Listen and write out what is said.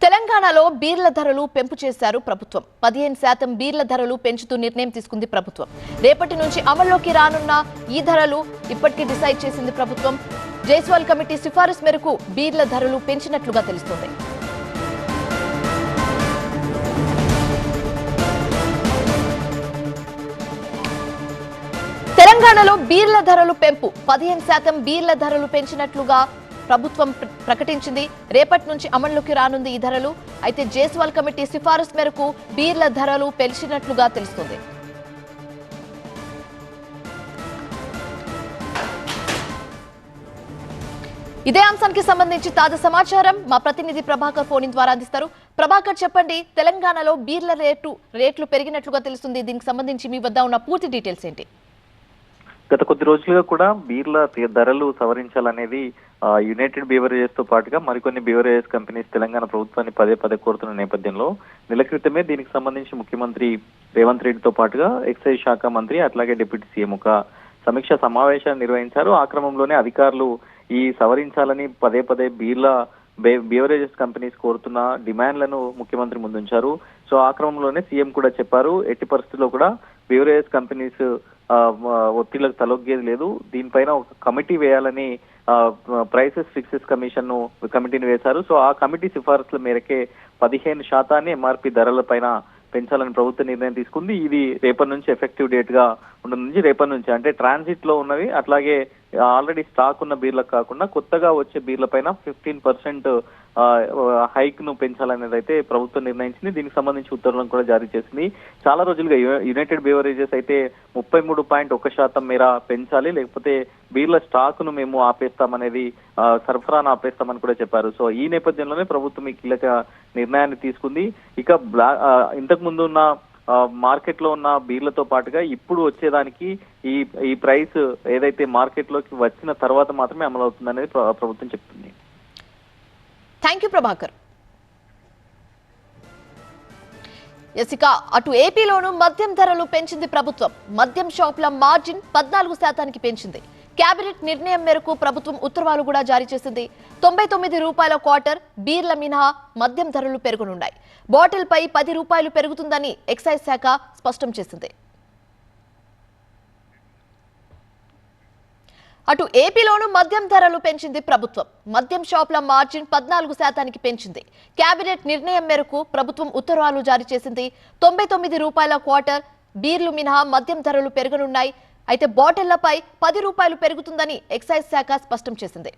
తెలంగాణలో బీర్ల ధరలు పెంపు చేశారు ప్రభుత్వం. 15% బీర్ల ధరలు పెంచుతూ నిర్ణయం తీసుకుంది ప్రభుత్వం. రేపటి నుంచి అమల్లోకి రానున్న ఈ ధరలు ఇప్పటికే డిసైడ్ చేసింది ప్రభుత్వం. జైస్వాల్ కమిటీ సిఫారసు మేరకు బీర్ల ధరలు పెంచినట్లుగా తెలుస్తోంది. తెలంగాణలో బీర్ల ధరలు పెంపు 15% బీర్ల ధరలు పెంచినట్లుగా ప్రభుత్వం ప్రకటించింది. రేపటి నుంచి అమల్లోకి రానుంది ఈ ధరలు. అయితే జైస్వాల్ కమిటీ సిఫారసు మేరకు బీర్ల ధరలు పెంచినట్లుగా తెలుస్తుంది. ఇదే అంశానికి సంబంధించి తాజా సమాచారం మా ప్రతినిధి ప్రభాకర్ ఫోన్ ద్వారా అందిస్తారు. ప్రభాకర్, చెప్పండి, తెలంగాణలో బీర్ల రేట్లు పెరిగినట్లుగా తెలుస్తుంది. దీనికి సంబంధించి మీ వద్ద ఉన్న పూర్తి డీటెయిల్స్ ఏంటి? గత కొద్ది రోజులుగా కూడా బీర్ల ధరలు సవరించాలనేది యునైటెడ్ బీవరేజెస్ తో పాటుగా మరికొన్ని బీవరేజెస్ కంపెనీస్ తెలంగాణ ప్రభుత్వాన్ని పదే కోరుతున్న నేపథ్యంలో నెల క్రితమే దీనికి సంబంధించి ముఖ్యమంత్రి రేవంత్ రెడ్డితో పాటుగా ఎక్సైజ్ శాఖ మంత్రి అట్లాగే డిప్యూటీ సీఎం ఒక సమీక్ష సమావేశాన్ని నిర్వహించారు. ఆ క్రమంలోనే అధికారులు ఈ సవరించాలని పదే బీర్ల బీవరేజెస్ కంపెనీస్ కోరుతున్న డిమాండ్లను ముఖ్యమంత్రి ముందుంచారు. సో ఆ క్రమంలోనే సీఎం కూడా చెప్పారు, ఎట్టి పరిస్థితుల్లో కూడా బీవరేజెస్ కంపెనీస్ ఒత్తిళ్లకు తలొగ్గేది లేదు, దీనిపైన ఒక కమిటీ వేయాలని ప్రైసెస్ ఫిక్సెస్ కమిటీని వేశారు. సో ఆ కమిటీ సిఫారసుల మేరకే 15% ఎంఆర్పీ ధరల పైన పెంచాలని ప్రభుత్వం నిర్ణయం తీసుకుంది. ఇది రేపటి నుంచి ఎఫెక్టివ్ డేట్ గా ఉంటుంది. రేపటి నుంచి అంటే ట్రాన్సిట్ లో ఉన్నవి అట్లాగే ఆల్రెడీ స్టాక్ ఉన్న బీర్లకు కాకుండా కొత్తగా వచ్చే బీర్ల పైన 15% హైక్ ను పెంచాలనేది అయితే ప్రభుత్వం నిర్ణయించింది. దీనికి సంబంధించి ఉత్తర్వులను కూడా జారీ చేసింది. చాలా రోజులుగా యునైటెడ్ బీవరేజెస్ అయితే 33.1% మేర పెంచాలి, లేకపోతే బీర్ల స్టాక్ ను మేము ఆపేస్తామనేది, సరఫరాను ఆపేస్తామని కూడా చెప్పారు. సో ఈ నేపథ్యంలోనే ప్రభుత్వం ఈ కీలక నిర్ణయాన్ని తీసుకుంది. ఇక ఇంతకు ముందు ఉన్న మార్కెట్ లో ఉన్న బీర్లతో పాటుగా ఇప్పుడు వచ్చేదానికి ఈ ప్రైస్ ఏదైతే మార్కెట్ లోకి వచ్చిన తర్వాత మాత్రమే అమలు అవుతుందనేది ప్రభుత్వం చెప్తుంది. Thank you Prabhakar. ఇక అటు ఏపీలోనూ మద్యం ధరలు పెంచింది ప్రభుత్వం. మద్యం షాపుల మార్జిన్ 14% పెంచింది. కేబినెట్ నిర్ణయం మేరకు ప్రభుత్వం ఉత్తర్వులు కూడా జారీ చేసింది. 99 రూపాయల క్వార్టర్ బీర్ల మినహా మద్యం ధరలు పెరగనున్నాయి. బాటిల్ పై 10 రూపాయలు పెరుగుతుందని ఎక్సైజ్ శాఖ స్పష్టం చేసింది. అటు ఏపీలోనూ మద్యం ధరలు పెంచింది ప్రభుత్వం. మద్యం షాపుల మార్జిన్ 14% పెంచింది. కేబినెట్ నిర్ణయం మేరకు ప్రభుత్వం ఉత్తర్వులు జారీ చేసింది. 99 రూపాయల క్వార్టర్ బీర్లు మినహా మద్యం ధరలు పెరగనున్నాయి. అయితే బాటిళ్లపై 10 రూపాయలు పెరుగుతుందని ఎక్సైజ్ శాఖ స్పష్టం చేసింది.